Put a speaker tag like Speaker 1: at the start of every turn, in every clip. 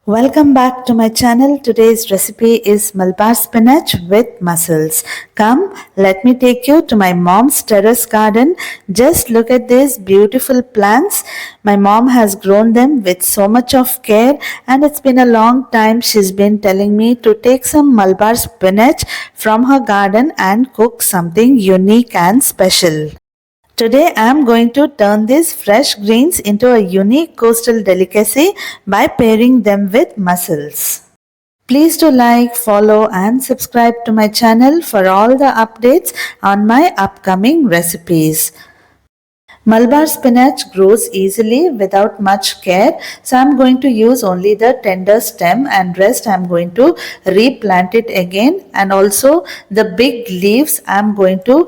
Speaker 1: Welcome back to my channel. Today's recipe is Malabar spinach with mussels. Come, let me take you to my mom's terrace garden. Just look at these beautiful plants. My mom has grown them with so much of care, and it's been a long time she's been telling me to take some Malabar spinach from her garden and cook something unique and special. Today I am going to turn these fresh greens into a unique coastal delicacy by pairing them with mussels. Please do like, follow and subscribe to my channel for all the updates on my upcoming recipes. Malabar spinach grows easily without much care, so I am going to use only the tender stem and rest I am going to replant it again, and also the big leaves I am going to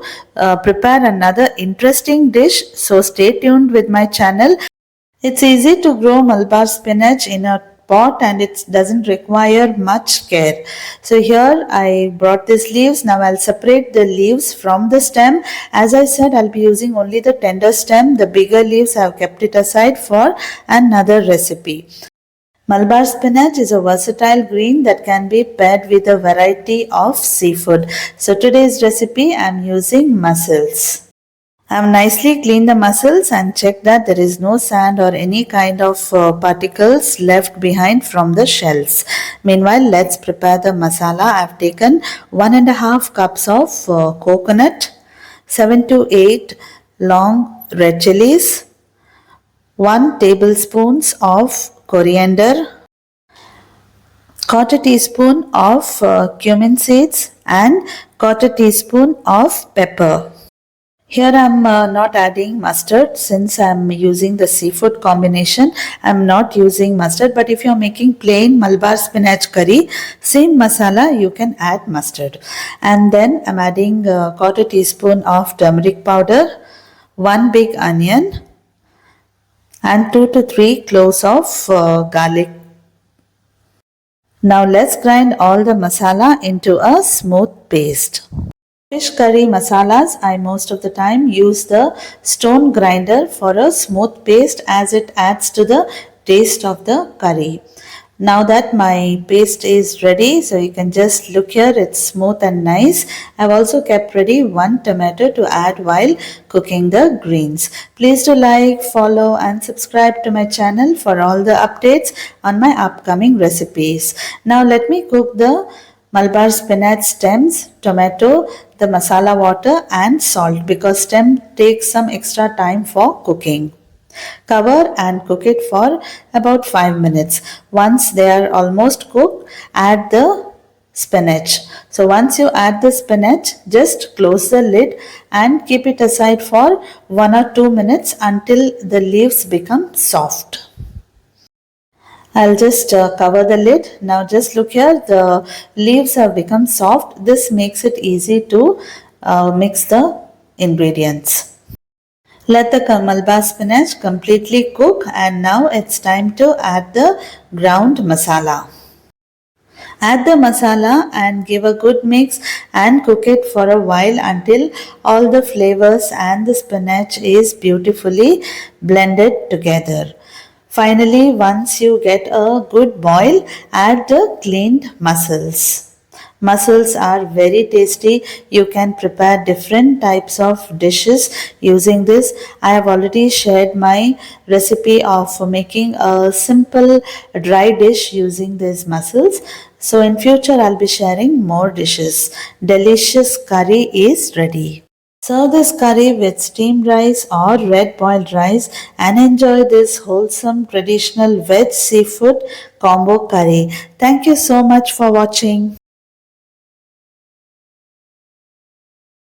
Speaker 1: prepare another interesting dish, so stay tuned with my channel. It's easy to grow Malabar spinach in a pot and it doesn't require much care. So here I brought these leaves. Now I'll separate the leaves from the stem. As I said, I'll be using only the tender stem. The bigger leaves I've kept it aside for another recipe. Malabar spinach is a versatile green that can be paired with a variety of seafood. So today's recipe I'm using mussels. I have nicely cleaned the mussels and checked that there is no sand or any kind of particles left behind from the shells. Meanwhile, let's prepare the masala. I have taken 1.5 cups of coconut, 7 to 8 long red chilies, 1 tablespoon of coriander, 1/4 teaspoon of cumin seeds and 1/4 teaspoon of pepper. Here I am not adding mustard since I am using the seafood combination. I am not using mustard, but if you are making plain Malabar spinach curry, same masala, you can add mustard. And then I am adding 1/4 teaspoon of turmeric powder, 1 big onion and 2 to 3 cloves of garlic. Now let's grind all the masala into a smooth paste. Fish curry masalas, I most of the time use the stone grinder for a smooth paste as it adds to the taste of the curry. Now that my paste is ready, so you can just look here, it's smooth and nice. I've also kept ready 1 tomato to add while cooking the greens. Please do like, follow and subscribe to my channel for all the updates on my upcoming recipes. Now let me cook the Malabar spinach stems, tomato, the masala water and salt because stem takes some extra time for cooking. Cover and cook it for about 5 minutes. Once they are almost cooked, add the spinach. So once you add the spinach, just close the lid and keep it aside for 1 or 2 minutes until the leaves become soft. I'll just cover the lid. Now just look here, the leaves have become soft. This makes it easy to mix the ingredients. Let the Malabar spinach completely cook and now it's time to add the ground masala. Add the masala and give a good mix and cook it for a while until all the flavors and the spinach is beautifully blended together. Finally, once you get a good boil, add the cleaned mussels. Mussels are very tasty. You can prepare different types of dishes using this. I have already shared my recipe of making a simple dry dish using these mussels. So in future, I'll be sharing more dishes. Delicious curry is ready. Serve this curry with steamed rice or red boiled rice and enjoy this wholesome traditional veg seafood combo curry. Thank you so much for watching.